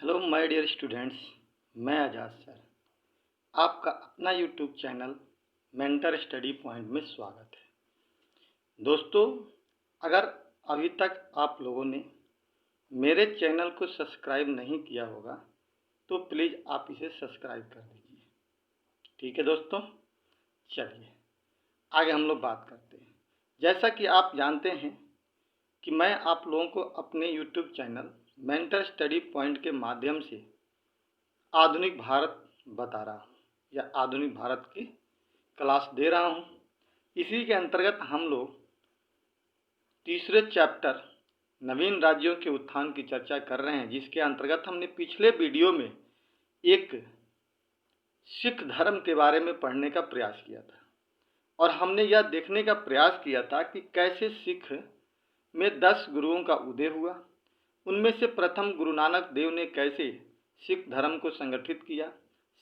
Hello my dear students, मैं आजाद sir आपका अपना YouTube channel mentor study point में स्वागत है। दोस्तों, अगर अभी तक आप लोगों ने मेरे चैनल को सब्सक्राइब नहीं किया होगा तो प्लीज़ आप इसे सब्सक्राइब कर दीजिए। ठीक है दोस्तों, चलिए आगे हम लोग बात करते हैं। जैसा कि आप जानते हैं कि मैं आप लोगों को अपने YouTube channel mentor study point के माध्यम से आधुनिक भारत बता रहा हूँ या आधुनिक भारत की क्लास दे रहा हूँ। इसी के अंतर्गत हम लोग तीसरे चैप्टर नवीन राज्यों के उत्थान की चर्चा कर रहे हैं, जिसके अंतर्गत हमने पिछले वीडियो में एक सिख धर्म के बारे में पढ़ने का प्रयास किया था और हमने यह देखने का प्रयास किया था कि कैसे सिख में 10 गुरुओं का उदय हुआ। उनमें से प्रथम गुरु नानक देव ने कैसे सिख धर्म को संगठित किया,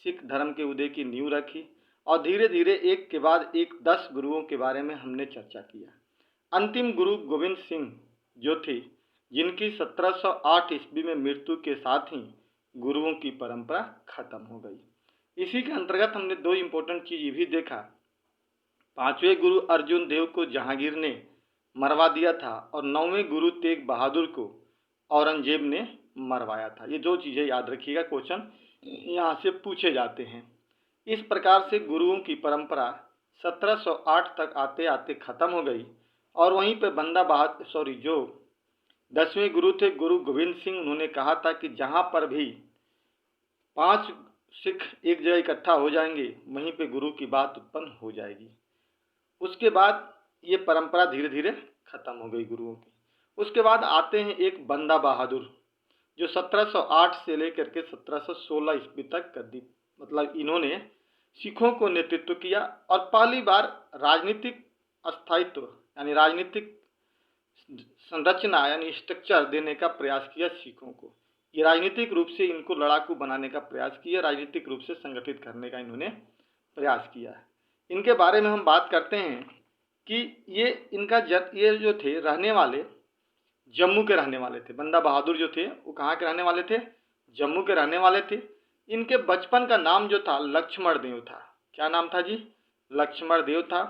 सिख धर्म के उदय की नींव रखी और धीरे धीरे एक के बाद एक 10 गुरुओं के बारे में हमने चर्चा किया। अंतिम गुरु गोविंद सिंह जो थे, जिनकी 1708 ईस्वी में मृत्यु के साथ ही गुरुओं की परंपरा खत्म हो गई। इसी के अंतर्गत हमने दो इम्पोर्टेंट चीज ये भी देखा। पांचवें गुरु अर्जुन देव को जहांगीर ने मरवा दिया था और 9वें गुरु तेग बहादुर को औरंगजेब ने मरवाया था। ये दो चीज़ें याद रखिएगा, क्वेश्चन यहाँ से पूछे जाते हैं। इस प्रकार से गुरुओं की परंपरा 1708 तक आते आते ख़त्म हो गई और वहीं पे जो 10वें गुरु थे गुरु गोविंद सिंह, उन्होंने कहा था कि जहाँ पर भी 5 सिख एक जगह इकट्ठा हो जाएंगे वहीं पे गुरु की बात उत्पन्न हो जाएगी। उसके बाद ये परंपरा धीरे धीरे खत्म हो गई गुरुओं की। उसके बाद आते हैं एक बंदा बहादुर, जो 1708 से लेकर के 1716 ईस्वी तक मतलब इन्होंने सिखों को नेतृत्व किया और पहली बार राजनीतिक स्थायित्व यानी राजनीतिक संरचना यानी स्ट्रक्चर देने का प्रयास किया सिखों को। ये राजनीतिक रूप से इनको लड़ाकू बनाने का प्रयास किया, राजनीतिक रूप से संगठित करने का इन्होंने प्रयास किया है। इनके बारे में हम बात करते हैं कि ये जो थे रहने वाले जम्मू के रहने वाले थे। बंदा बहादुर जो थे वो कहाँ के रहने वाले थे? जम्मू के रहने वाले थे। इनके बचपन का नाम जो था लक्ष्मण देव था। क्या नाम था जी? लक्ष्मण देव था।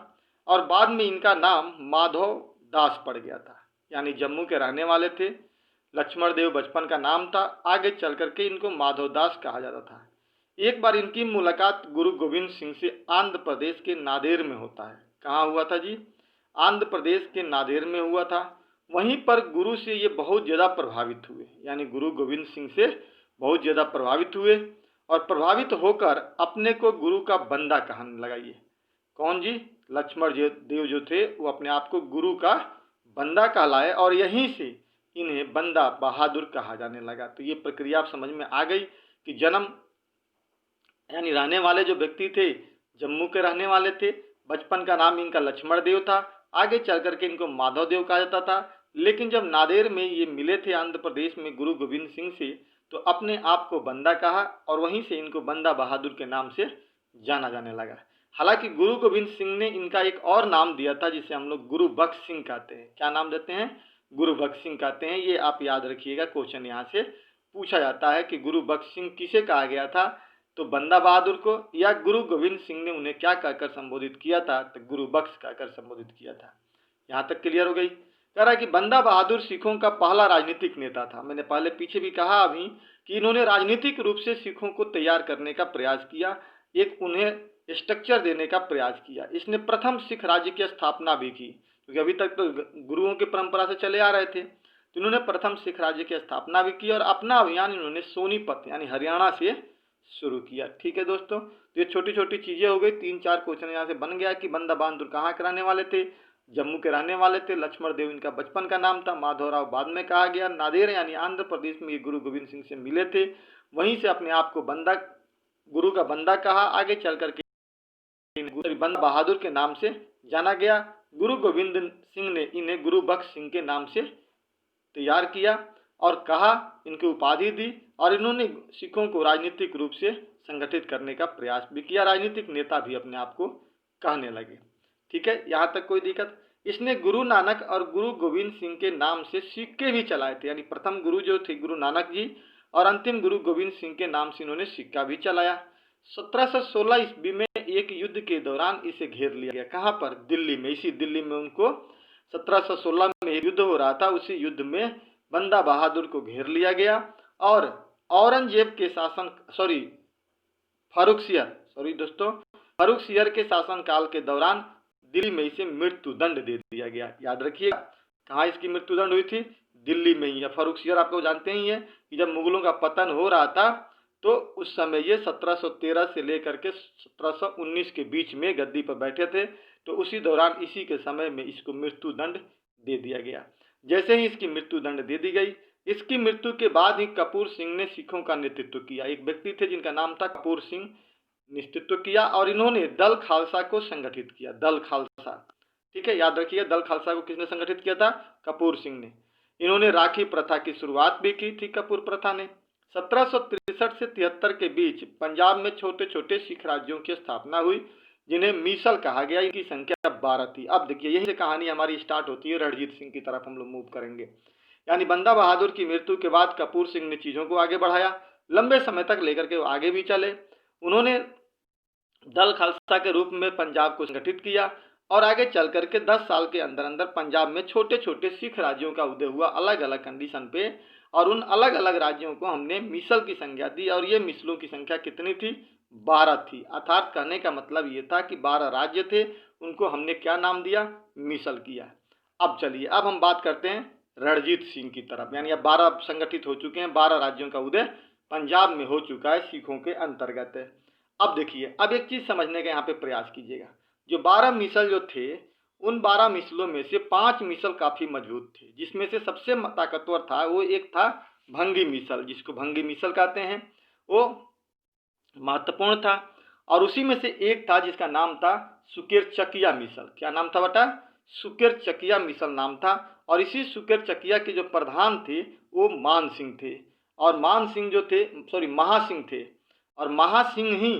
और बाद में इनका नाम माधव दास पड़ गया था। यानी जम्मू के रहने वाले थे, लक्ष्मण देव बचपन का नाम था, आगे चल करके इनको माधव दास कहा जाता था। एक बार इनकी मुलाकात गुरु गोविंद सिंह से आंध्र प्रदेश के नादेर में होता है। कहाँ हुआ था जी? आंध्र प्रदेश के नादेर में हुआ था। वहीं पर गुरु से ये बहुत ज़्यादा प्रभावित हुए, यानी गुरु गोविंद सिंह से बहुत ज़्यादा प्रभावित हुए और प्रभावित होकर अपने को गुरु का बंदा कहने लगाइए। कौन जी? लक्ष्मण देव जो थे वो अपने आप को गुरु का बंदा कहलाए और यहीं से इन्हें बंदा बहादुर कहा जाने लगा। तो ये प्रक्रिया आप समझ में आ गई कि जन्म यानी रहने वाले जो व्यक्ति थे जम्मू के रहने वाले थे, बचपन का नाम इनका लक्ष्मण देव था, आगे चल करके इनको माधव देव कहा जाता था। लेकिन जब नादेर में ये मिले थे आंध्र प्रदेश में गुरु गोविंद सिंह से, तो अपने आप को बंदा कहा और वहीं से इनको बंदा बहादुर के नाम से जाना जाने लगा। हालांकि गुरु गोविंद सिंह ने इनका एक और नाम दिया था जिसे हम लोग गुरु बख्श सिंह कहते हैं। क्या नाम देते हैं? गुरु बख्श सिंह कहते हैं। ये आप याद रखिएगा, क्वेश्चन यहाँ से पूछा जाता है कि गुरु बख्श सिंह किसे कहा गया था? तो बंदा बहादुर को, या गुरु गोविंद सिंह ने उन्हें क्या कहकर संबोधित किया था? तो गुरु बख्श कहकर संबोधित किया था। यहाँ तक क्लियर हो गई? कह रहा है कि बंदा बहादुर सिखों का पहला राजनीतिक नेता था। मैंने पहले पीछे भी कहा अभी कि इन्होंने राजनीतिक रूप से सिखों को तैयार करने का प्रयास किया, एक उन्हें स्ट्रक्चर देने का प्रयास किया। इसने प्रथम सिख राज्य की स्थापना भी की, क्योंकि अभी तक तो गुरुओं की परंपरा से चले आ रहे थे। तो इन्होंने प्रथम सिख राज्य की स्थापना भी की और अपना अभियान इन्होंने सोनीपत यानी हरियाणा से शुरू किया। ठीक है दोस्तों, तो ये छोटी छोटी चीजें हो गई। 3-4 क्वेश्चन यहाँ से बन गया कि बंदा बहादुर कहाँ के रहने वाले थे? जम्मू के रहने वाले थे। लक्ष्मण देव इनका बचपन का नाम था। माधवराव बाद में कहा गया। नादेर यानी आंध्र प्रदेश में ये गुरु गोविंद सिंह से मिले थे, वहीं से अपने आप को गुरु का बंदा कहा। आगे चल करके बंदा बहादुर के नाम से जाना गया। गुरु गोविंद सिंह ने इन्हें गुरु बख्श सिंह के नाम से तैयार किया और कहा, इनकी उपाधि दी और इन्होंने सिखों को राजनीतिक रूप से संगठित करने का प्रयास भी किया। राजनीतिक नेता भी अपने आप को कहने लगे। ठीक है, यहाँ तक कोई दिक्कत? इसने गुरु नानक और गुरु गोविंद सिंह के नाम से सिक्के भी चलाए थे। यानी प्रथम गुरु जो थे गुरु नानक जी, और अंतिम गुरु गोविंद सिंह के नाम से इन्होंने सिक्का भी चलाया। 1716 ईस्वी में एक युद्ध के दौरान इसे घेर लिया गया। कहाँ पर? दिल्ली में। इसी दिल्ली में उनको 1716 में एक युद्ध हो रहा था, उसी युद्ध में बंदा बहादुर को घेर लिया गया और औरंगजेब के शासन फर्रुखसियर के शासन काल के दौरान दिल्ली में इसे मृत्यु दंड दे दिया गया। याद रखिए, कहाँ इसकी मृत्यु दंड हुई थी? दिल्ली में ही। फर्रुखसियर आपको जानते ही है कि जब मुगलों का पतन हो रहा था तो उस समय ये 1713 से लेकर के 1719 के बीच में गद्दी पर बैठे थे, तो उसी दौरान इसी के समय में इसको मृत्यु दंड दे दिया गया। जैसे ही इसकी मृत्यु दंड दे दी गई, इसकी मृत्यु के बाद ही कपूर सिंह ने सिखों का नेतृत्व किया। एक व्यक्ति थे जिनका नाम था कपूर सिंह, नेतृत्व किया और इन्होंने दल खालसा को संगठित किया। दल खालसा, ठीक है, याद रखिए, दल खालसा को किसने संगठित किया था? कपूर सिंह ने। इन्होंने राखी प्रथा की शुरुआत भी की थी कपूर प्रथा ने। 1763 से 73 के बीच पंजाब में छोटे छोटे सिख राज्यों की स्थापना हुई जिन्हें मिसल कहा गया। इनकी संख्या 12 थी। अब देखिए, यही से कहानी हमारी स्टार्ट होती है, रणजीत सिंह की तरफ हम लोग मूव करेंगे। यानी बंदा बहादुर की मृत्यु के बाद कपूर सिंह ने चीजों को आगे बढ़ाया, लंबे समय तक लेकर के वो आगे भी चले। उन्होंने दल खालसा के रूप में पंजाब को संगठित किया और आगे चल करके 10 साल के अंदर अंदर पंजाब में छोटे छोटे सिख राज्यों का उदय हुआ, अलग अलग कंडीशन पे, और उन अलग अलग राज्यों को हमने मिसल की संज्ञा दी और ये मिसलों की संख्या कितनी थी? 12 थी। अर्थात कहने का मतलब ये था कि 12 राज्य थे, उनको हमने क्या नाम दिया? मिसल किया। अब चलिए, अब हम बात करते हैं रणजीत सिंह की तरफ। यानी अब 12 संगठित हो चुके हैं, 12 राज्यों का उदय पंजाब में हो चुका है सिखों के अंतर्गत। अब देखिए, अब एक चीज समझने का यहाँ पे प्रयास कीजिएगा। जो 12 मिसल जो थे, उन 12 मिसलों में से 5 मिसल काफी मजबूत थे, जिसमें से सबसे ताकतवर था वो एक था भंगी मिसल, जिसको भंगी मिसल कहते हैं, वो महत्वपूर्ण था। और उसी में से एक था जिसका नाम था सुकेर चकिया मिसल। क्या नाम था बेटा? सुकेर चकिया मिसल नाम था। और इसी सुकेर चकिया के जो प्रधान थे वो मान सिंह थे, और मान सिंह जो थे महासिंह थे, और महासिंह ही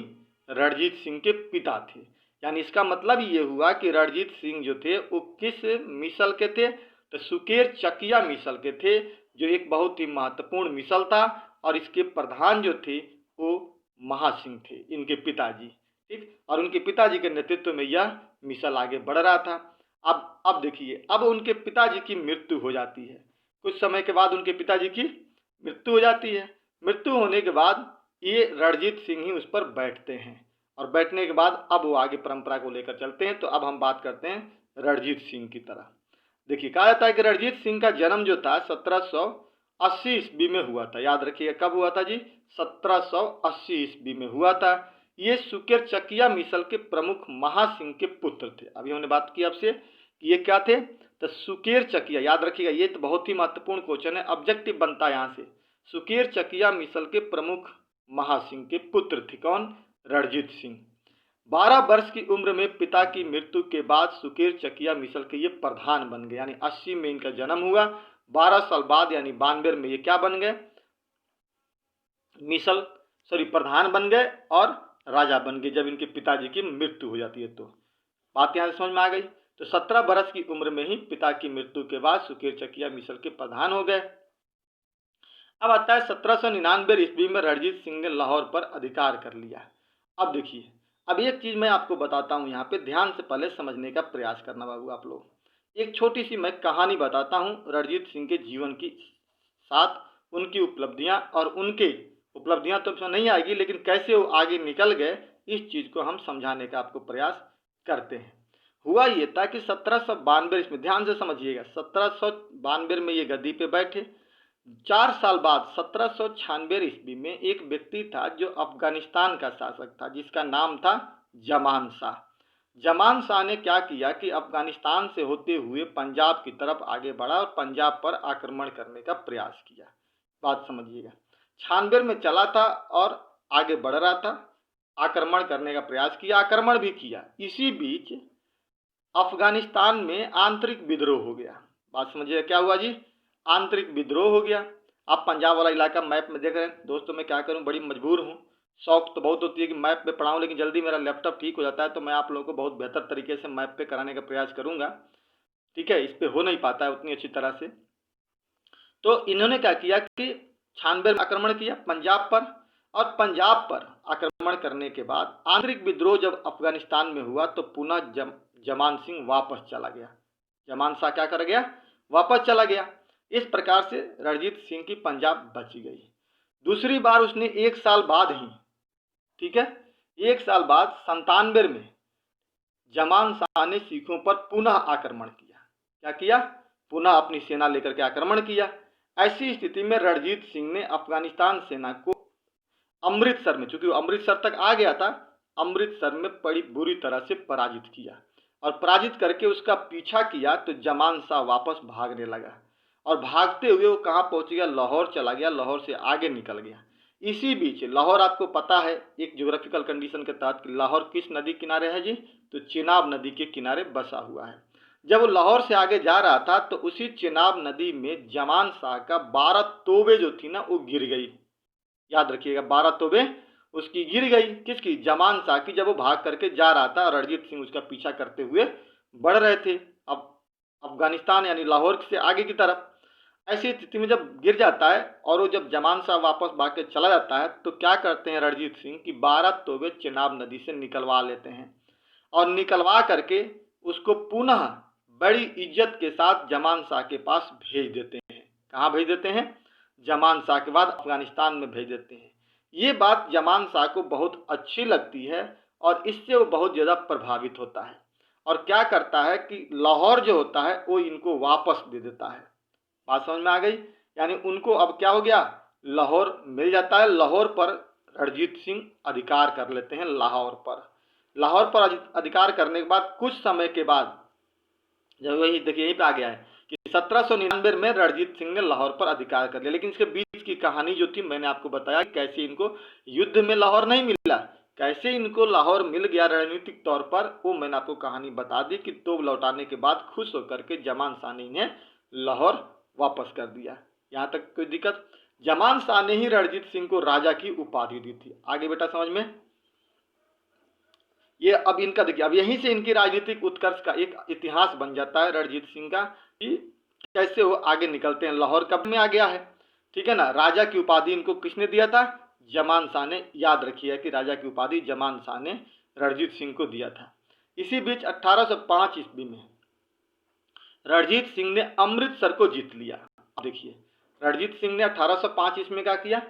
रणजीत सिंह के पिता थे। यानी इसका मतलब ये हुआ कि रणजीत सिंह जो थे वो किस मिसल के थे? तो सुकेर चकिया मिसल के थे, जो एक बहुत ही महत्वपूर्ण मिसल था, और इसके प्रधान जो थे वो महासिंह थे, इनके पिताजी। ठीक, और उनके पिताजी के नेतृत्व में यह मिसल आगे बढ़ रहा था। अब देखिए, अब उनके पिताजी की मृत्यु हो जाती है। कुछ समय के बाद उनके पिताजी की मृत्यु हो जाती है। मृत्यु होने के बाद ये रणजीत सिंह ही उस पर बैठते हैं, और बैठने के बाद अब वो आगे परंपरा को लेकर चलते हैं। तो अब हम बात करते हैं रणजीत सिंह की तरह। देखिए, कहा जाता है कि रणजीत सिंह का जन्म जो था 1780 ईस्वी में हुआ था। याद रखिएगा, कब हुआ था जी? 1780 ईस्वी में हुआ था। ये सुकेर चकिया मिसल के प्रमुख महासिंह के पुत्र थे। अभी हमने बात की आपसे कि ये क्या थे? तो सुकेर चकिया, याद रखिएगा, ये तो बहुत ही महत्वपूर्ण क्वेश्चन है, ऑब्जेक्टिव बनता है यहाँ से। सुकेर चकिया मिसल के प्रमुख महासिंह के पुत्र थे। कौन? रणजीत सिंह। 12 वर्ष की उम्र में पिता की मृत्यु के बाद सुकेर चकिया मिसल के ये प्रधान बन गए। यानी 80 में इनका जन्म हुआ, 12 साल बाद यानी 92 में ये क्या बन गए? प्रधान बन गए और राजा बन गए जब इनके पिताजी की मृत्यु हो जाती है। तो बात यहाँ से समझ में आ गई। तो 17 वर्ष की उम्र में ही पिता की मृत्यु के बाद सुकेर चकिया मिसल के प्रधान हो गए। अब आता है 1799 ईस्वी में रणजीत सिंह ने लाहौर पर अधिकार कर लिया। अब देखिए, अब एक चीज मैं आपको बताता हूँ, यहाँ पे ध्यान से पहले समझने का प्रयास करना बाबू आप लोग। एक छोटी सी मैं कहानी बताता हूँ रणजीत सिंह के जीवन की साथ, उनकी उपलब्धियां, और उनके उपलब्धियां तो नहीं आएगी, लेकिन कैसे वो आगे निकल गए इस चीज को हम समझाने का आपको प्रयास करते हैं। हुआ ये था कि 1792 इसमें ध्यान से समझिएगा, 1792 में ये गद्दी पे बैठे। 4 साल बाद 1796 ईस्वी में एक व्यक्ति था जो अफगानिस्तान का शासक था, जिसका नाम था जमान शाह। जमान शाह ने क्या किया कि अफगानिस्तान से होते हुए पंजाब की तरफ आगे बढ़ा और पंजाब पर आक्रमण करने का प्रयास किया। बात समझिएगा, 96 में चला था और आगे बढ़ रहा था, आक्रमण करने का प्रयास किया, आक्रमण भी किया। इसी बीच अफगानिस्तान में आंतरिक विद्रोह हो गया। बात समझिएगा, क्या हुआ जी? आंतरिक विद्रोह हो गया। आप पंजाब वाला इलाका मैप में देख रहे हैं दोस्तों, मैं क्या करूं, बड़ी मजबूर हूं। शौक तो बहुत होती है कि मैप पे पढ़ाऊं, लेकिन जल्दी मेरा लैपटॉप ठीक हो जाता है, तो मैं आप लोगों को बहुत बेहतर तरीके से मैप पे कराने का प्रयास करूंगा। ठीक है, इस पे हो नहीं पाता है उतनी अच्छी तरह से। तो इन्होंने क्या किया कि 96 में आक्रमण किया पंजाब पर, और पंजाब पर आक्रमण करने के बाद आंतरिक विद्रोह जब अफगानिस्तान में हुआ तो पुनः जमान सिंह वापस चला गया। जमान शाह क्या कर गया, वापस चला गया। इस प्रकार से रणजीत सिंह की पंजाब बच गई। दूसरी बार उसने 1 साल बाद ही, ठीक है, 1 साल बाद 97 में जमान शाह ने सिखों पर पुनः आक्रमण किया। क्या किया, पुनः अपनी सेना लेकर के आक्रमण किया। ऐसी स्थिति में रणजीत सिंह ने अफगानिस्तान सेना को अमृतसर में, चूंकि अमृतसर तक आ गया था, अमृतसर में बड़ी बुरी तरह से पराजित किया, और पराजित करके उसका पीछा किया तो जमान शाह वापस भागने लगा, और भागते हुए वो कहाँ पहुंच गया, लाहौर चला गया, लाहौर से आगे निकल गया। इसी बीच लाहौर, आपको पता है एक ज्योग्राफिकल कंडीशन के तहत लाहौर किस नदी किनारे है जी, तो चिनाब नदी के किनारे बसा हुआ है। जब वो लाहौर से आगे जा रहा था तो उसी चिनाब नदी में जमान शाह का 12 तोबे जो थी ना वो गिर गई। याद रखिएगा, 12 तोबे उसकी गिर गई। किसकी, जमान शाह की। जब वो भाग करके जा रहा था और रणजीत सिंह उसका पीछा करते हुए बढ़ रहे थे अब अफगानिस्तान यानी लाहौर से आगे की तरफ। ऐसी स्थिति में जब गिर जाता है और वो जब जमान शाह वापस भाग के चला जाता है तो क्या करते हैं रणजीत सिंह की 12 तोबे चिनाब नदी से निकलवा लेते हैं, और निकलवा करके उसको पुनः बड़ी इज्जत के साथ जमान शाह के पास भेज देते हैं। कहाँ भेज देते हैं, जमान शाह के बाद अफगानिस्तान में भेज देते हैं। ये बात जमान शाह को बहुत अच्छी लगती है और इससे वो बहुत ज़्यादा प्रभावित होता है, और क्या करता है कि लाहौर जो होता है वो इनको वापस दे देता है। बात समझ में आ गई, यानी उनको अब क्या हो गया, लाहौर मिल जाता है। लाहौर पर रणजीत सिंह अधिकार कर लेते हैं। लाहौर पर अधिकार करने के बाद कुछ समय के बाद, जब वही देखिए यहीं पे आ गया है कि 1799 में रणजीत सिंह ने लाहौर पर अधिकार कर लिया। लेकिन इसके बीच की कहानी जो थी मैंने आपको बताया कैसे इनको युद्ध में लाहौर नहीं मिला, कैसे इनको लाहौर मिल गया रणनीतिक तौर पर, वो मैंने आपको कहानी बता दी कि तोप लौटाने के बाद खुश होकर के जमान शाह ने इन्हें लाहौर वापस कर दिया। यहाँ तक कोई दिक्कत। जमान शाह ने ही रणजीत सिंह को राजा की उपाधि दी थी। आगे बेटा समझ में, ये अब इनका देखिए, अब यहीं से इनकी राजनीतिक उत्कर्ष का एक इतिहास बन जाता है रणजीत सिंह का कि कैसे वो आगे निकलते हैं। लाहौर कब में आ गया है, ठीक है ना। राजा की उपाधि इनको किसने दिया था, जमान शाह ने। याद रखिए कि राजा की उपाधि जमान शाह ने रणजीत सिंह को दिया था। इसी बीच 1805 ईस्वी में रणजीत सिंह ने अमृतसर को जीत लिया। देखिए रणजीत सिंह ने 1805 ईस्वी में क्या किया,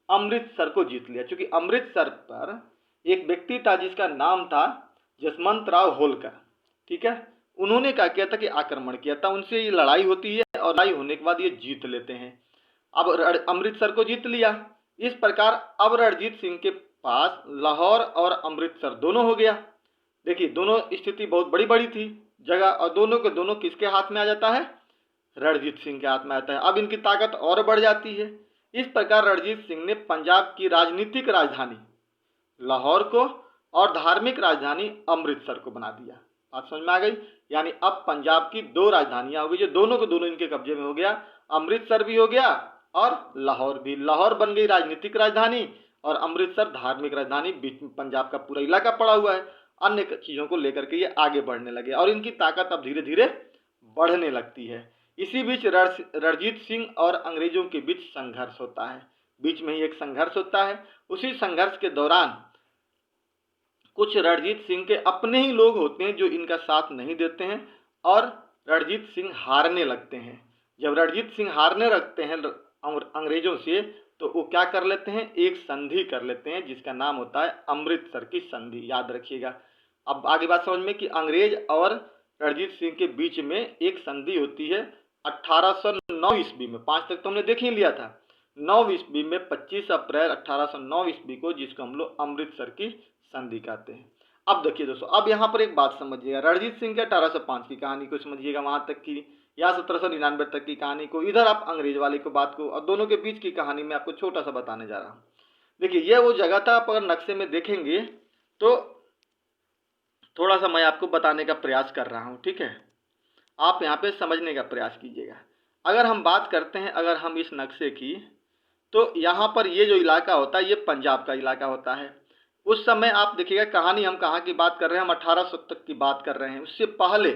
अमृतसर को जीत लिया। क्योंकि अमृतसर पर एक व्यक्ति था जिसका नाम था जसवंत राव होलकर, ठीक है। उन्होंने क्या किया था कि आक्रमण किया था, उनसे ये लड़ाई होती है और लड़ाई होने के बाद ये जीत लेते हैं। अब अमृतसर को जीत लिया। इस प्रकार अब रणजीत सिंह के पास लाहौर और अमृतसर दोनों हो गया। देखिए दोनों स्थिति बहुत बड़ी बड़ी थी जगह, और दोनों के दोनों किसके हाथ में आ जाता है, रणजीत सिंह के हाथ में आता है। अब इनकी ताकत और बढ़ जाती है। इस प्रकार रणजीत सिंह ने पंजाब की राजनीतिक राजधानी लाहौर को और धार्मिक राजधानी अमृतसर को बना दिया। बात समझ में आ गई, यानी अब पंजाब की 2 राजधानियां हो गई जो दोनों के दोनों इनके कब्जे में हो गया। अमृतसर भी हो गया और लाहौर भी। लाहौर बन गई राजनीतिक राजधानी और अमृतसर धार्मिक राजधानी। बीच में पंजाब का पूरा इलाका पड़ा हुआ है। अन्य चीजों को लेकर के ये आगे बढ़ने लगे और इनकी ताकत अब धीरे धीरे बढ़ने लगती है। इसी बीच रणजीत सिंह और अंग्रेजों के बीच संघर्ष होता है। बीच में ही एक संघर्ष होता है। उसी संघर्ष के दौरान कुछ रणजीत सिंह के अपने ही लोग होते हैं जो इनका साथ नहीं देते हैं और रणजीत सिंह हारने लगते हैं। जब रणजीत सिंह हारने लगते हैं अंग्रेजों से तो वो क्या कर लेते हैं, एक संधि कर लेते हैं जिसका नाम होता है अमृतसर की संधि। याद रखिएगा। अब आगे बात समझ में कि अंग्रेज और रणजीत सिंह के बीच में एक संधि होती है 1809 ईस्वी में। 5 तक तो हमने देख ही लिया था। 9 ईस्वी में 25 अप्रैल 1809 ईस्वी को, जिसको हम लोग अमृतसर की संधि कहते हैं। अब देखिए दोस्तों, अब यहाँ पर एक बात समझिएगा। रणजीत सिंह के 1805 की कहानी को समझिएगा वहां तक की, या 1799 तक की कहानी को। इधर आप अंग्रेज वाले को बात को, और दोनों के बीच की कहानी में आपको छोटा सा बताने जा रहा हूँ। देखिए ये वो जगह था, आप अगर नक्शे में देखेंगे तो थोड़ा सा मैं आपको बताने का प्रयास कर रहा हूँ, ठीक है। आप यहाँ पे समझने का प्रयास कीजिएगा। अगर हम बात करते हैं, अगर हम इस नक्शे की, तो यहाँ पर ये जो इलाका होता है ये पंजाब का इलाका होता है। उस समय आप देखिएगा कहानी हम कहाँ की बात कर रहे हैं, हम 1800 तक की बात कर रहे हैं। उससे पहले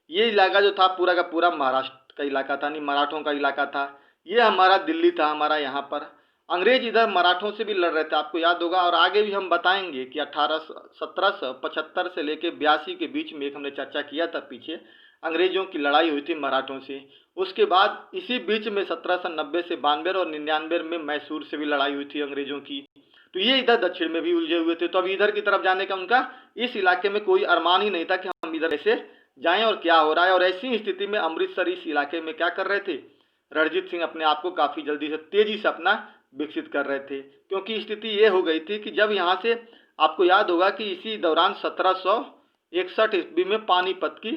ये इलाका जो था पूरा का पूरा महाराष्ट्र का इलाका था, नहीं मराठों का इलाका था। ये हमारा दिल्ली था, हमारा यहाँ पर। अंग्रेज इधर मराठों से भी लड़ रहे थे, आपको याद होगा। और आगे भी हम बताएंगे कि 1775 से लेके 82 के बीच में एक हमने चर्चा किया था पीछे, अंग्रेजों की लड़ाई हुई थी मराठों से। उसके बाद इसी बीच में 1790 से 92 और 99 में मैसूर से भी लड़ाई हुई थी अंग्रेजों की। तो ये इधर दक्षिण में भी उलझे हुए थे। तो अभी इधर की तरफ जाने का उनका इस इलाके में कोई अरमान ही नहीं था कि हम इधर ऐसे जाएं और क्या हो रहा है। और ऐसी स्थिति में अमृतसर इस इलाके में क्या कर रहे थे, रणजीत सिंह अपने आप को काफ़ी जल्दी से तेजी से अपना विकसित कर रहे थे। क्योंकि स्थिति ये हो गई थी कि जब यहाँ से, आपको याद होगा कि इसी दौरान 1761 ईस्वी में पानीपत की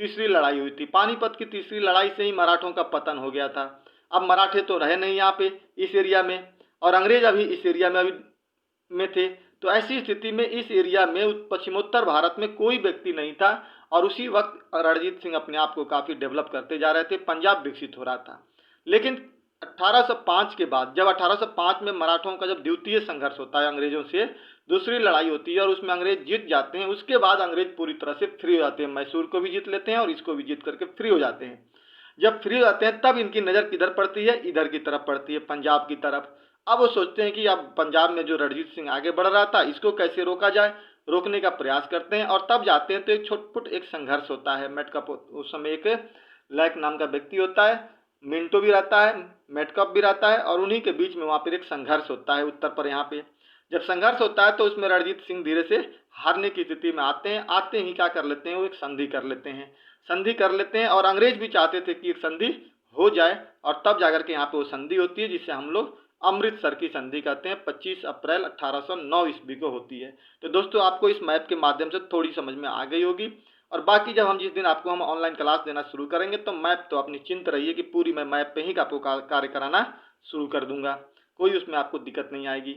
तीसरी लड़ाई हुई थी। पानीपत की तीसरी लड़ाई से ही मराठों का पतन हो गया था। अब मराठे तो रहे नहीं यहाँ पे इस एरिया में, और अंग्रेज अभी इस एरिया में थे। तो ऐसी स्थिति में इस एरिया में पश्चिमोत्तर भारत में कोई व्यक्ति नहीं था। और उसी वक्त रणजीत सिंह अपने आप को काफ़ी डेवलप करते जा रहे थे, पंजाब विकसित हो रहा था। लेकिन 1805 के बाद, जब 1805 में मराठों का जब द्वितीय संघर्ष होता है अंग्रेजों से, दूसरी लड़ाई होती है और उसमें अंग्रेज जीत जाते हैं, उसके बाद अंग्रेज पूरी तरह से फ्री हो जाते हैं। मैसूर को भी जीत लेते हैं और इसको भी जीत करके फ्री हो जाते हैं। जब फ्री हो जाते हैं तब इनकी नज़र किधर पड़ती है, इधर की तरफ पड़ती है, पंजाब की तरफ। अब वो सोचते हैं कि अब पंजाब में जो रणजीत सिंह आगे बढ़ रहा था, इसको कैसे रोका जाए। रोकने का प्रयास करते हैं और तब जाते हैं तो एक छोटपुट एक संघर्ष होता है। मेटकप, उस समय एक लैक नाम का व्यक्ति होता है, मिंटो भी रहता है, मेटकप भी रहता है, और उन्हीं के बीच में वहाँ पर एक संघर्ष होता है उत्तर पर। यहाँ पे जब संघर्ष होता है तो उसमें रणजीत सिंह धीरे से हारने की स्थिति में आते हैं। आते ही क्या कर लेते हैं, वो एक संधि कर लेते हैं। संधि कर लेते हैं और अंग्रेज भी चाहते थे कि एक संधि हो जाए, और तब जाकर के यहाँ पे वो संधि होती है जिसे हम लोग अमृतसर की संधि कहते हैं। 25 अप्रैल 1809 ईस्वी को होती है। तो दोस्तों आपको इस मैप के माध्यम से थोड़ी समझ में आ गई होगी। और बाकी जब हम जिस दिन आपको हम ऑनलाइन क्लास देना शुरू करेंगे तो मैप तो आप निश्चिंत रहिए कि पूरी मैं मैप पे ही आपको कार्य कराना शुरू कर दूंगा, कोई उसमें आपको दिक्कत नहीं आएगी।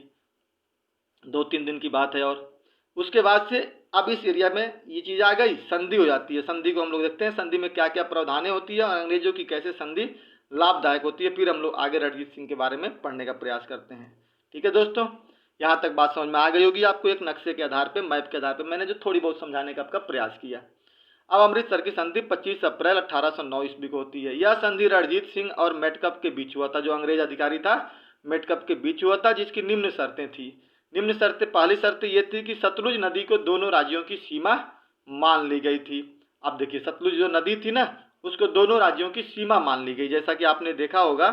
2-3 दिन की बात है। और उसके बाद से अब इस एरिया में ये चीज़ आ गई, संधि हो जाती है। संधि को हम लोग देखते हैं संधि में क्या क्या प्रावधानें होती है और अंग्रेजों की कैसे संधि लाभदायक होती है। फिर हम लोग आगे रणजीत सिंह के बारे में पढ़ने का प्रयास करते हैं। ठीक है दोस्तों, यहाँ तक बात समझ में आ गई होगी आपको। एक नक्शे के आधार पर, मैप के आधार पर मैंने जो थोड़ी बहुत समझाने का आपका प्रयास किया। अब अमृतसर की संधि 25 अप्रैल 1809 ईस्वी को होती है। यह संधि रणजीत सिंह और मेटकप के बीच हुआ था। जो अंग्रेज अधिकारी था मेटकप के बीच हुआ था, जिसकी निम्न शर्तें थी। निम्न शर्तें, पहली शर्त ये थी कि सतलुज नदी को दोनों राज्यों की सीमा मान ली गई थी। अब देखिए, सतलुज जो नदी थी ना, उसको दोनों राज्यों की सीमा मान ली गई। जैसा कि आपने देखा होगा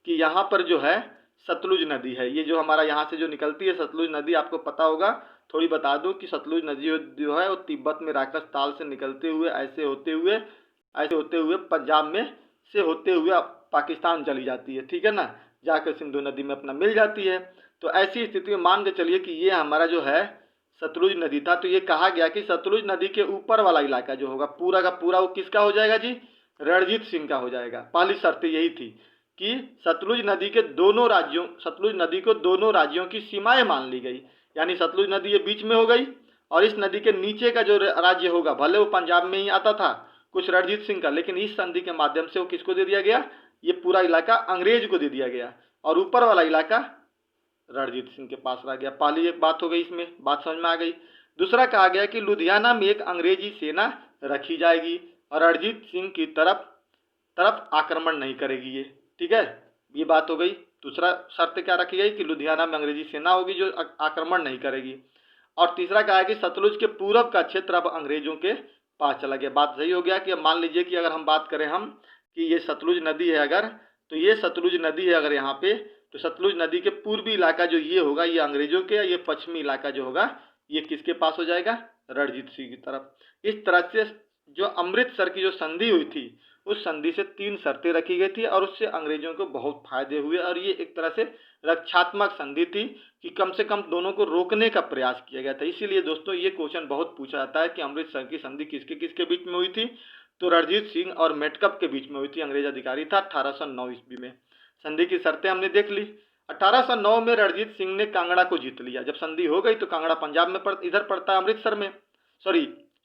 कि यहाँ पर जो है सतलुज नदी है, ये जो हमारा यहाँ से जो निकलती है सतलुज नदी, आपको पता होगा। थोड़ी बता दूं कि सतलुज नदी जो है वो तिब्बत में राक्षस ताल से निकलते हुए ऐसे होते हुए पंजाब में से होते हुए पाकिस्तान चली जाती है। ठीक है ना, जाकर सिंधु नदी में अपना मिल जाती है। तो ऐसी स्थिति में मान के चलिए कि ये हमारा जो है सतलुज नदी था। तो ये कहा गया कि सतलुज नदी के ऊपर वाला इलाका जो होगा पूरा का पूरा वो किसका हो जाएगा जी, रणजीत सिंह का हो जाएगा। पहली शर्त यही थी कि सतलुज नदी को दोनों राज्यों की सीमाएं मान ली गई। यानी सतलुज नदी ये बीच में हो गई और इस नदी के नीचे का जो राज्य होगा, भले वो पंजाब में ही आता था कुछ रणजीत सिंह का, लेकिन इस संधि के माध्यम से वो किसको दे दिया गया, ये पूरा इलाका अंग्रेज को दे दिया गया और ऊपर वाला इलाका रणजीत सिंह के पास रह गया। पहली एक बात हो गई, इसमें बात समझ में आ गई। दूसरा कहा गया कि लुधियाना में एक अंग्रेजी सेना रखी जाएगी और रणजीत सिंह की तरफ आक्रमण नहीं करेगी ये। ठीक है, ये बात हो गई। दूसरा शर्त क्या रखी गई कि लुधियाना में अंग्रेजी सेना होगी जो आक्रमण नहीं करेगी। और तीसरा कहा है कि सतलुज के पूरब का क्षेत्र अब अंग्रेजों के पास चला गया। बात सही हो गया कि अब मान लीजिए कि अगर हम बात करें हम कि ये सतलुज नदी है अगर, तो ये सतलुज नदी है अगर यहाँ पे, तो सतलुज नदी के पूर्वी इलाका जो ये होगा ये अंग्रेजों के, ये पश्चिमी इलाका जो होगा ये किसके पास हो जाएगा, रणजीत सिंह की तरफ। इस तरह से जो अमृतसर की जो संधि हुई थी उस संधि से 3 शर्तें रखी गई थी और उससे अंग्रेजों को बहुत फायदे हुए। और ये एक तरह से रक्षात्मक संधि थी कि कम से कम दोनों को रोकने का प्रयास किया गया था। इसीलिए दोस्तों ये क्वेश्चन बहुत पूछा जाता है कि अमृतसर की संधि किसके किसके बीच में हुई थी, तो रणजीत सिंह और मेटकप के बीच में हुई थी। अंग्रेज अधिकारी था 1809 ईस्वी में। संधि की शर्तें हमने देख ली। 1809 में रणजीत सिंह ने कांगड़ा को जीत लिया। जब संधि हो गई तो कांगड़ा पंजाब में इधर पड़ता है अमृतसर में,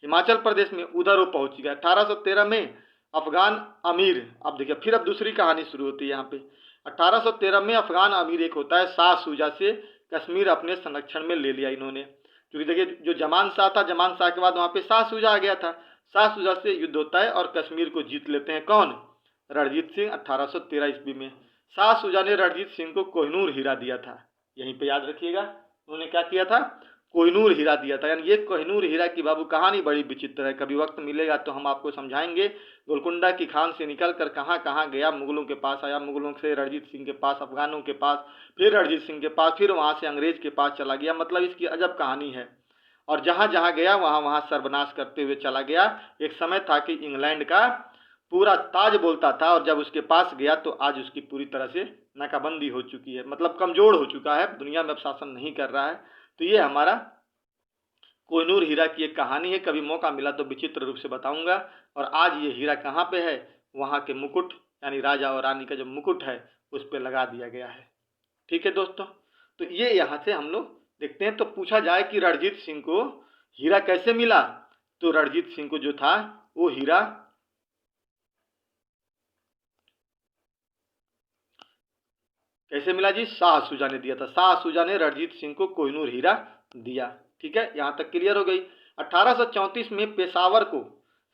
हिमाचल प्रदेश में, उधर वो पहुंच गया। 1813 में अफगान अमीर, अब देखिए फिर अब दूसरी कहानी शुरू होती है यहाँ पे। 1813 में अफगान अमीर एक होता है, शाह शुजा से कश्मीर अपने संरक्षण में ले लिया इन्होंने। क्योंकि देखिए जो जमान शाह था, जमान शाह के बाद वहाँ पे शाह शुजा आ गया था। शाह शुजा से युद्ध होता है और कश्मीर को जीत लेते हैं कौन, रणजीत सिंह 1813 ईस्वी में। शाह शुजा ने रणजीत सिंह को कोहिनूर हीरा दिया था। यहीं पे याद रखिएगा, उन्होंने क्या किया था, कोहिनूर हीरा दिया था। यानी ये कोहिनूर हीरा की बाबू कहानी बड़ी विचित्र है, कभी वक्त मिलेगा तो हम आपको समझाएंगे। गोलकुंडा की खान से निकल कर कहाँ कहाँ गया, मुगलों के पास आया, मुगलों से रणजीत सिंह के पास, अफगानों के पास, फिर रणजीत सिंह के पास, फिर वहाँ से अंग्रेज के पास चला गया। मतलब इसकी अजब कहानी है। और जहाँ जहाँ गया वहाँ वहाँ सर्वनाश करते हुए चला गया। एक समय था कि इंग्लैंड का पूरा ताज बोलता था, और जब उसके पास गया तो आज उसकी पूरी तरह से नाकाबंदी हो चुकी है, मतलब कमजोर हो चुका है, दुनिया में अब शासन नहीं कर रहा है। तो ये हमारा कोहिनूर हीरा की एक कहानी है। कभी मौका मिला तो विचित्र रूप से बताऊंगा। और आज ये हीरा कहाँ पे है, वहाँ के मुकुट यानी राजा और रानी का जो मुकुट है उस पर लगा दिया गया है। ठीक है दोस्तों, तो ये यहाँ से हम लोग देखते हैं। तो पूछा जाए कि रणजीत सिंह को हीरा कैसे मिला, तो रणजीत सिंह को जो था वो हीरा कैसे मिला जी, शाह शुजा ने दिया था। शाह शुजा ने रणजीत सिंह को कोहिनूर हीरा दिया। ठीक है, यहाँ तक क्लियर हो गई। 1834 में पेशावर को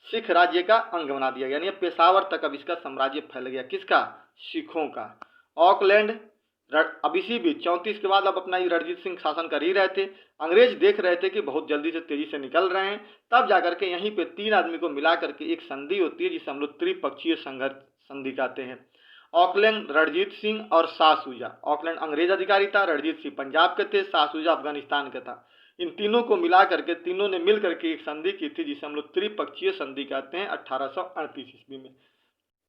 सिख राज्य का अंग बना दिया गया, यानी पेशावर तक अब इसका साम्राज्य फैल गया। किसका, सिखों का। ऑकलैंड अब इसी बीच 34 के बाद अब अपना ये रणजीत सिंह शासन कर ही रहे थे। अंग्रेज देख रहे थे कि बहुत जल्दी से तेजी से निकल रहे हैं, तब जाकर के यहीं पे 3 आदमी को मिला करके एक संधि होती है जिसे हम लोग त्रिपक्षीय संघर्ष संधि कहते हैं। ऑकलैंड रणजीत सिंह और शाह शुजा। ऑकलैंड अंग्रेज अधिकारी था, रणजीत सिंह पंजाब के थे, शाह शुजा अफगानिस्तान का था। इन तीनों को मिला करके तीनों ने मिल करके एक संधि की थी जिसे हम लोग त्रिपक्षीय संधि कहते हैं 1838 ईस्वी में।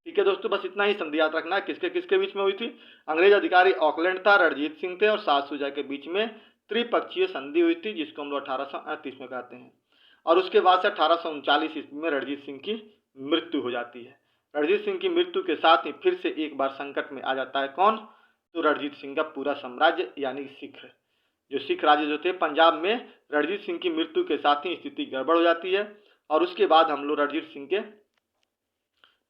ठीक है दोस्तों, बस इतना ही संधि याद रखना है। किसके किसके बीच में हुई थी, अंग्रेज अधिकारी ऑकलैंड था, रणजीत सिंह थे और शाह शुजा के बीच में त्रिपक्षीय संधि हुई थी जिसको हम लोग 1838 में कहते हैं। और उसके बाद से 1839 ईस्वी में रणजीत सिंह की मृत्यु हो जाती है। रणजीत सिंह की मृत्यु के साथ ही फिर से एक बार संकट में आ जाता है कौन, तो रणजीत सिंह का पूरा साम्राज्य यानी सिख, जो सिख राज्य जो थे पंजाब में, रणजीत सिंह की मृत्यु के साथ ही स्थिति गड़बड़ हो जाती है। और उसके बाद हम लोग रणजीत सिंह के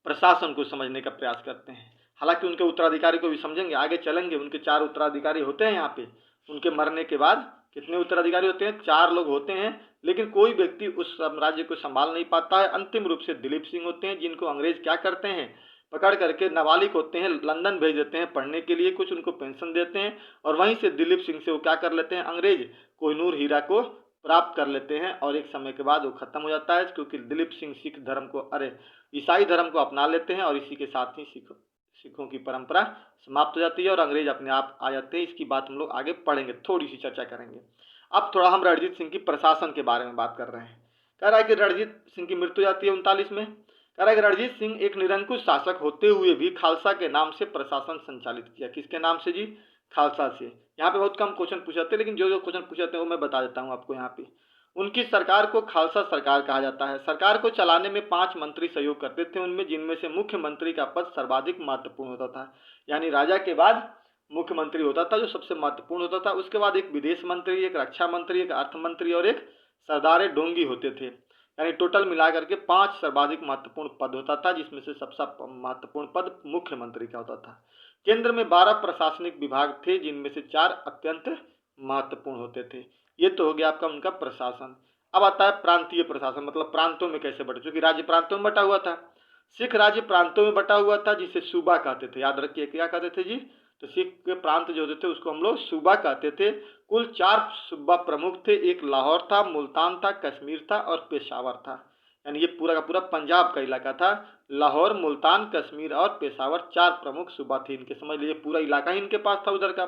प्रशासन को समझने का प्रयास करते हैं। हालांकि उनके उत्तराधिकारी को भी समझेंगे, आगे चलेंगे। उनके 4 उत्तराधिकारी होते हैं यहाँ पे। उनके मरने के बाद कितने उत्तराधिकारी होते हैं, 4 लोग होते हैं, लेकिन कोई व्यक्ति उस साम्राज्य को संभाल नहीं पाता है। अंतिम रूप से दिलीप सिंह होते हैं, जिनको अंग्रेज क्या करते हैं, पकड़ करके नाबालिग होते हैं, लंदन भेज देते हैं पढ़ने के लिए, कुछ उनको पेंशन देते हैं, और वहीं से दिलीप सिंह से वो क्या कर लेते हैं, अंग्रेज कोहिनूर हीरा को प्राप्त कर लेते हैं। और एक समय के बाद वो खत्म हो जाता है, क्योंकि दिलीप सिंह सिख धर्म को ईसाई धर्म को अपना लेते हैं, और इसी के साथ ही सिखों की परंपरा समाप्त हो जाती है और अंग्रेज अपने आप आ जाते हैं। इसकी बात हम लोग आगे पढ़ेंगे, थोड़ी सी चर्चा करेंगे। अब थोड़ा हम रणजीत सिंह की प्रशासन के बारे में बात कर रहे हैं। कह रहा है कि रणजीत सिंह की मृत्यु जाती है 39 में। कह रहा है कि रणजीत सिंह एक निरंकुश शासक होते हुए भी खालसा के नाम से प्रशासन संचालित किया। किसके नाम से जी, खालसा से। यहाँ पे बहुत कम क्वेश्चन पूछे थे, लेकिन जो जो क्वेश्चन पूछे थे वो मैं बता देता हूँ आपको। यहाँ पे उनकी सरकार को खालसा सरकार कहा जाता है। सरकार को चलाने में 5 मंत्री सहयोग करते थे उनमें, जिनमें से मुख्यमंत्री का पद सर्वाधिक महत्वपूर्ण होता था। यानी राजा के बाद मुख्यमंत्री होता था जो सबसे महत्वपूर्ण होता था। उसके बाद एक विदेश मंत्री, एक रक्षा मंत्री, एक अर्थ मंत्री और एक सरदार डोंगी होते थे। यानी टोटल मिलाकर के 5 सर्वाधिक महत्वपूर्ण पद होता था, जिसमें से सबसे महत्वपूर्ण पद मुख्यमंत्री का होता था। केंद्र में 12 प्रशासनिक विभाग थे, जिनमें से 4 अत्यंत महत्वपूर्ण होते थे। ये तो हो गया आपका उनका प्रशासन। अब आता है प्रांतीय प्रशासन, मतलब प्रांतों में कैसे बटे, क्योंकि राज्य प्रांतों में बटा हुआ था। सिख राज्य प्रांतों में बटा हुआ था, जिसे सूबा कहते थे। याद रखिए क्या कहते थे जी, तो सिख के प्रांत जो होते थे उसको हम लोग सूबा कहते थे। कुल 4 सूबा प्रमुख थे, एक लाहौर था, मुल्तान था, कश्मीर था और पेशावर था। यानी ये पूरा का पूरा पंजाब का इलाका था। लाहौर, मुल्तान, कश्मीर और पेशावर 4 प्रमुख सूबा थे इनके। समझ लीजिए पूरा इलाका ही इनके पास था उधर का,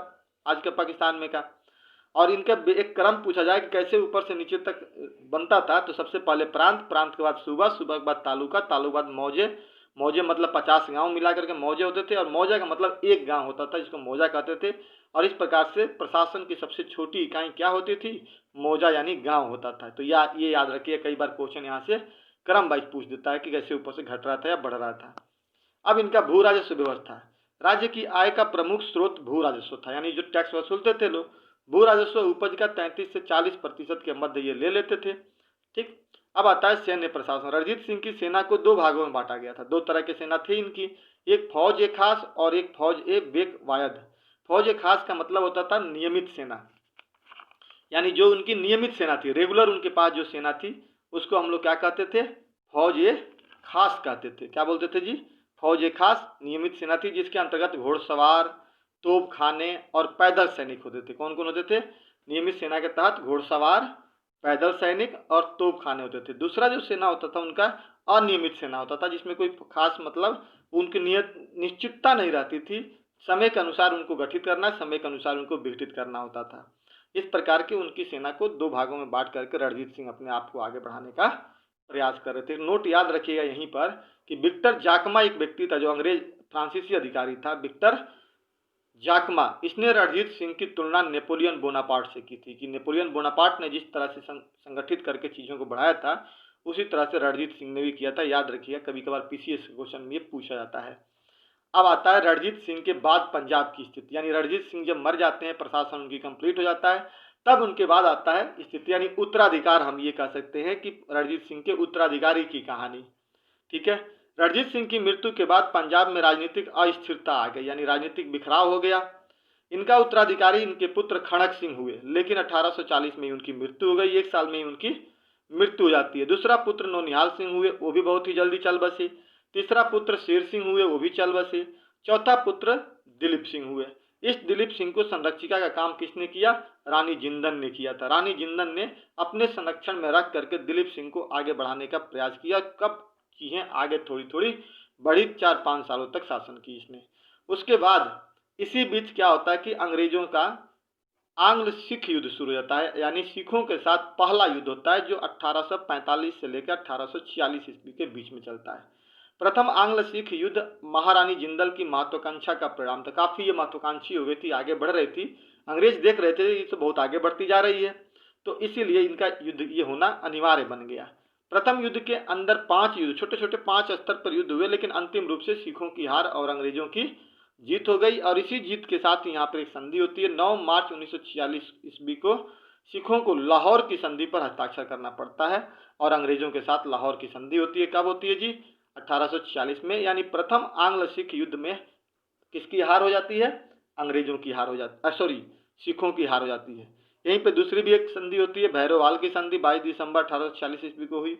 आज के पाकिस्तान में का। और इनका एक क्रम पूछा जाए कि कैसे ऊपर से नीचे तक बनता था, तो सबसे पहले प्रांत, प्रांत के बाद सूबा, सूबा के बाद तालुका, तालुका के बाद मौजे, मौजे मतलब 50 गांव मिला करके मौजे होते थे, और मौजा का मतलब एक गांव होता था जिसको मौजा कहते थे। और इस प्रकार से प्रशासन की सबसे छोटी इकाई क्या होती थी, मौजा यानी गांव होता था। तो ये याद रखिए, कई बार क्वेश्चन यहाँ से क्रम वाइज पूछ देता है कि कैसे ऊपर से घट रहा था या बढ़ रहा था। अब इनका भू राजस्व व्यवस्था। राज्य की आय का प्रमुख स्रोत भू राजस्व था, यानी जो टैक्स वसूलते थे लोग, भू राजस्व उपज का 33 से 40% के मध्य ये ले लेते थे। ठीक, अब आता है सैन्य प्रशासन। रणजीत सिंह की सेना को 2 भागों में बांटा गया था। 2 तरह की सेना थी इनकी, एक फौज ए खास और एक फौज ए बेक वायद। फौज ए खास का मतलब होता था नियमित सेना, यानी जो उनकी नियमित सेना थी, रेगुलर उनके पास जो सेना थी, उसको हम लोग क्या कहते थे, फौज ए खास कहते थे। क्या बोलते थे जी, फौज खास नियमित सेना थी जिसके अंतर्गत घोड़सवार, तोपखाने और पैदल सैनिक होते थे। कौन कौन होते थे? नियमित सेना के तहत घोड़सवार, पैदल सैनिक और तोपखाने होते थे। दूसरा जो सेना होता था उनका अनियमित सेना होता था, जिसमें कोई खास मतलब उनकी निश्चितता नहीं रहती थी। समय के अनुसार उनको गठित करना, समय के अनुसार उनको विघटित करना होता था। इस प्रकार की उनकी सेना को दो भागों में बांट करके रणजीत सिंह अपने आप को आगे बढ़ाने का प्रयास कर रहे थे। नोट याद रखिएगा यहीं पर कि विक्टर जाकमा एक व्यक्ति था जो अंग्रेज फ्रांसीसी अधिकारी था, विक्टर जाकमा। इसने रणजीत सिंह की तुलना नेपोलियन बोनापार्ट से की थी कि नेपोलियन बोनापार्ट ने जिस तरह से संगठित करके चीज़ों को बढ़ाया था उसी तरह से रणजीत सिंह ने भी किया था। याद रखिएगा, कभी कभार पीसीएस क्वेश्चन में ये पूछा जाता है। अब आता है रणजीत सिंह के बाद पंजाब की स्थिति, यानी रणजीत सिंह जब मर जाते हैं, प्रशासन उनकी कंप्लीट हो जाता है, तब उनके बाद आता है स्थिति, यानी उत्तराधिकार। हम ये कह सकते हैं कि रणजीत सिंह के उत्तराधिकारी की कहानी। ठीक है, रणजीत सिंह की मृत्यु के बाद पंजाब में राजनीतिक अस्थिरता आ गई, यानी राजनीतिक बिखराव हो गया। इनका उत्तराधिकारी इनके पुत्र खड़क सिंह हुए, लेकिन 1840 में उनकी मृत्यु हो गई, 1 साल में ही उनकी मृत्यु हो जाती है। दूसरा पुत्र नौनिहाल सिंह हुए, वो भी बहुत ही जल्दी चल बसे। तीसरा पुत्र शेर सिंह हुए, वो भी चल बसे। चौथा पुत्र दिलीप सिंह हुए। इस दिलीप सिंह को संरक्षिका का काम किसने किया? रानी जिंदन ने किया था। रानी जिंदन ने अपने संरक्षण में रख करके दिलीप सिंह को आगे बढ़ाने का प्रयास किया। कब की है? आगे थोड़ी थोड़ी बड़ी, 4-5 सालों तक शासन की इसने। उसके बाद इसी बीच क्या होता है कि अंग्रेजों का आंग्ल सिख युद्ध शुरू हो जाता है, यानी सिखों के साथ पहला युद्ध होता है जो 1845 से लेकर 1846 ईस्वी के बीच में चलता है। प्रथम आंग्ल सिख युद्ध महारानी जिंदल की महत्वाकांक्षा का परिणाम था। काफी ये महत्वाकांक्षी हो गई थी, आगे बढ़ रही थी। अंग्रेज देख रहे थे ये तो बहुत आगे बढ़ती जा रही है, तो इसीलिए इनका युद्ध ये होना अनिवार्य बन गया। प्रथम युद्ध के अंदर 5 युद्ध, छोटे छोटे 5 स्तर पर युद्ध हुए, लेकिन अंतिम रूप से सिखों की हार और अंग्रेजों की जीत हो गई। और इसी जीत के साथ यहाँ पर एक संधि होती है। 9 मार्च 1946 ईस्वी को सिखों को लाहौर की संधि पर हस्ताक्षर करना पड़ता है और अंग्रेजों के साथ लाहौर की संधि होती है। कब होती है जी? 1846 में। यानी प्रथम आंग्ल सिख युद्ध में किसकी हार हो जाती है? अंग्रेजों की हार हो जाती है, सॉरी, सिखों की हार हो जाती है। यहीं पे दूसरी भी एक संधि होती है, भैरोवाल की संधि, 22 दिसंबर 1846 ईस्वी को हुई।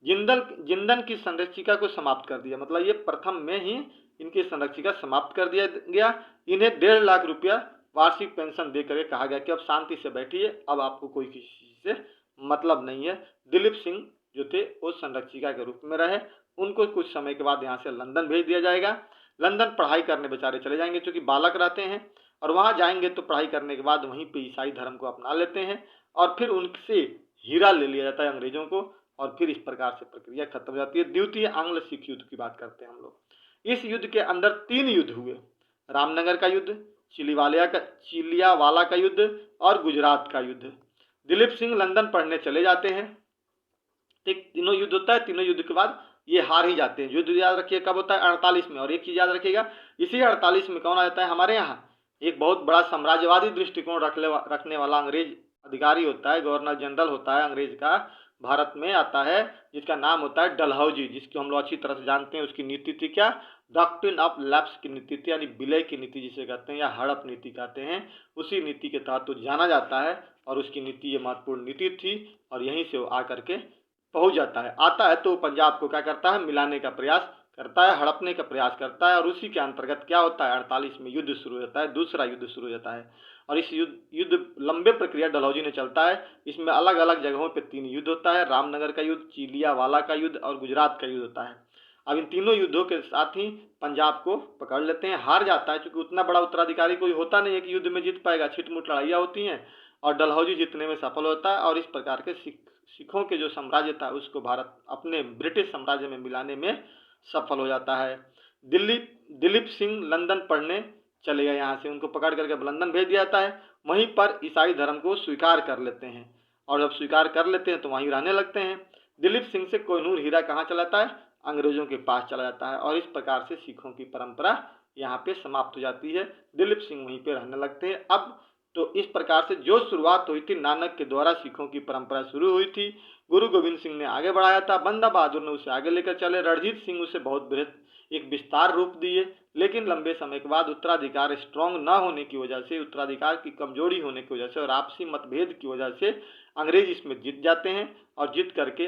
जिंदन की संरक्षिका को समाप्त कर दिया, मतलब ये प्रथम में ही इनकी संरक्षिका समाप्त कर दिया गया। इन्हें 1.5 लाख रुपया वार्षिक पेंशन देकर कहा गया कि अब शांति से बैठिए, अब आपको कोई किसी से मतलब नहीं है। दिलीप सिंह जो थे वो संरक्षिका के रूप में रहे। उनको कुछ समय के बाद यहाँ से लंदन भेज दिया जाएगा। लंदन पढ़ाई करने बेचारे चले जाएंगे, क्योंकि बालक रहते हैं, और वहाँ जाएंगे तो पढ़ाई करने के बाद वहीं पे ईसाई धर्म को अपना लेते हैं और फिर उनसे हीरा ले लिया जाता है अंग्रेजों को, और फिर इस प्रकार से प्रक्रिया खत्म हो जाती है। द्वितीय आंग्ल सिख युद्ध की बात करते हैं हम लोग। इस युद्ध के अंदर 3 युद्ध हुए, रामनगर का युद्ध, चिलियावाला का युद्ध और गुजरात का युद्ध। दिलीप सिंह लंदन पढ़ने चले जाते हैं। ठीक, तीनों युद्ध होता है, तीनों युद्ध के बाद ये हार ही जाते हैं। युद्ध याद रखिए कब होता है? 48 में। और एक चीज याद रखिएगा, इसी 48 में कौन आ जाता है हमारे यहाँ? एक बहुत बड़ा साम्राज्यवादी दृष्टिकोण रखने वाला अंग्रेज अधिकारी होता है, गवर्नर जनरल होता है अंग्रेज का, भारत में आता है, जिसका नाम होता है डलहौजी, जिसको हम लोग अच्छी तरह से जानते हैं। उसकी नीति थी क्या? डॉक्ट्रिन ऑफ लैप्स की नीति थी, यानी विलय की नीति जिसे कहते हैं, या हड़प नीति कहते हैं। उसी नीति के तहत तो जाना जाता है और उसकी नीति ये महत्वपूर्ण नीति थी, और यहीं से वो आकर के पहुंच जाता है। आता है तो पंजाब को क्या करता है? मिलाने का प्रयास करता है, हड़पने का प्रयास करता है, और उसी के अंतर्गत क्या होता है? 48 में युद्ध शुरू हो जाता है, दूसरा युद्ध शुरू हो जाता है। और इस युद्ध लंबे प्रक्रिया डलहौजी में चलता है। इसमें अलग अलग जगहों पे 3 युद्ध होता है, रामनगर का युद्ध, चिलियावाला का युद्ध और गुजरात का युद्ध होता है। अब इन तीनों युद्धों के साथ ही पंजाब को पकड़ लेते हैं, हार जाता है, क्योंकि उतना बड़ा उत्तराधिकारी कोई होता नहीं है कि युद्ध में जीत पाएगा, छिटमुट लड़ाइयाँ होती हैं, और डलहौजी जीतने में सफल होता है। और इस प्रकार के सिखों के जो साम्राज्य था उसको भारत अपने ब्रिटिश साम्राज्य में मिलाने में सफल हो जाता है। दिलीप सिंह लंदन पढ़ने चले गए, यहाँ से उनको पकड़ करके लंदन भेज दिया जाता है। वहीं पर ईसाई धर्म को स्वीकार कर लेते हैं, और जब स्वीकार कर लेते हैं तो वहीं रहने लगते हैं। दिलीप सिंह से कोहिनूर हीरा कहाँ चला जाता है? अंग्रेजों के पास चला जाता है, और इस प्रकार से सिखों की परंपरा यहाँ पे समाप्त हो जाती है। दिलीप सिंह वहीं पे रहने लगते हैं। अब तो इस प्रकार से जो शुरुआत हुई थी नानक के द्वारा, सिखों की परंपरा शुरू हुई थी। गुरु गोविंद सिंह ने आगे बढ़ाया था, बंदा बहादुर ने उसे आगे लेकर चले, रणजीत सिंह उसे बहुत बृहद एक विस्तार रूप दिए। लेकिन लंबे समय के बाद उत्तराधिकार स्ट्रांग न होने की वजह से, उत्तराधिकार की कमजोरी होने की वजह से और आपसी मतभेद की वजह से अंग्रेज इसमें जीत जाते हैं, और जीत करके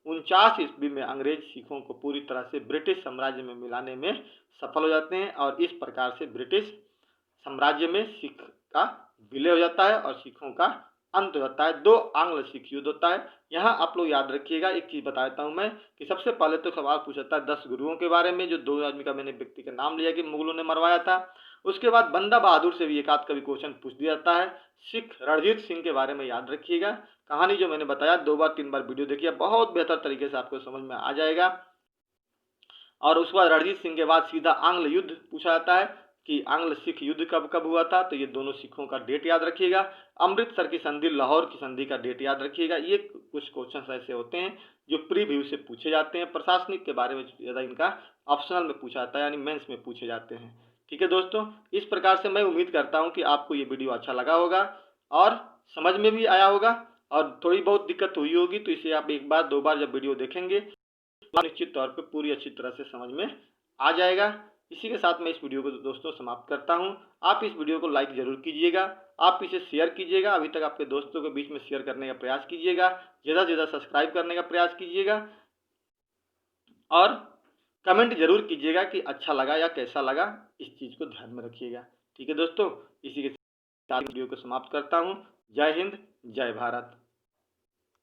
49 ईस्वी में अंग्रेज सिखों को पूरी तरह से ब्रिटिश साम्राज्य में मिलाने में सफल हो जाते हैं और इस प्रकार से ब्रिटिश साम्राज्य में सिख का विलय हो जाता है और सिखों का अंत हो जाता है। 2 आंग्ल सिख युद्ध होता है। यहाँ आप लोग याद रखिएगा, एक चीज बता देता हूँ मैं कि सबसे पहले तो सवाल पूछता है 10 गुरुओं के बारे में, जो 2 आदमी का मैंने व्यक्ति का नाम लिया कि मुगलों ने मरवाया था। उसके बाद बंदा बहादुर से भी एक आध कभी क्वेश्चन पूछ दिया जाता है। सिख रणजीत सिंह के बारे में याद रखिएगा। कहानी जो मैंने बताया 2 बार 3 बार वीडियो देखिए, बहुत बेहतर तरीके से आपको समझ में आ जाएगा। और उसके बाद रणजीत सिंह के बाद सीधा आंग्ल युद्ध पूछा जाता है कि आंग्ल सिख युद्ध कब कब हुआ था, तो ये दोनों सिखों का डेट याद रखिएगा। अमृतसर की संधि, लाहौर की संधि का डेट याद रखिएगा। ये कुछ क्वेश्चन ऐसे होते हैं जो प्रीव्यू से पूछे जाते हैं। प्रशासनिक के बारे में ज़्यादा इनका ऑप्शनल में पूछा जाता है, यानी मेंस में पूछे जाते हैं। ठीक है दोस्तों, इस प्रकार से मैं उम्मीद करता हूँ कि आपको ये वीडियो अच्छा लगा होगा और समझ में भी आया होगा। और थोड़ी बहुत दिक्कत हुई होगी तो इसे आप 1 बार 2 बार जब वीडियो देखेंगे तो निश्चित तौर पे पूरी अच्छी तरह से समझ में आ जाएगा। इसी के साथ मैं इस वीडियो को दोस्तों समाप्त करता हूं। आप इस वीडियो को लाइक जरूर कीजिएगा, आप इसे शेयर कीजिएगा, अभी तक आपके दोस्तों के बीच में शेयर करने का प्रयास कीजिएगा, ज़्यादा से ज़्यादा सब्सक्राइब करने का प्रयास कीजिएगा और कमेंट जरूर कीजिएगा कि अच्छा लगा या कैसा लगा। इस चीज़ को ध्यान में रखिएगा। ठीक है दोस्तों, इसी के साथ वीडियो को समाप्त करता हूँ। जय हिंद, जय भारत।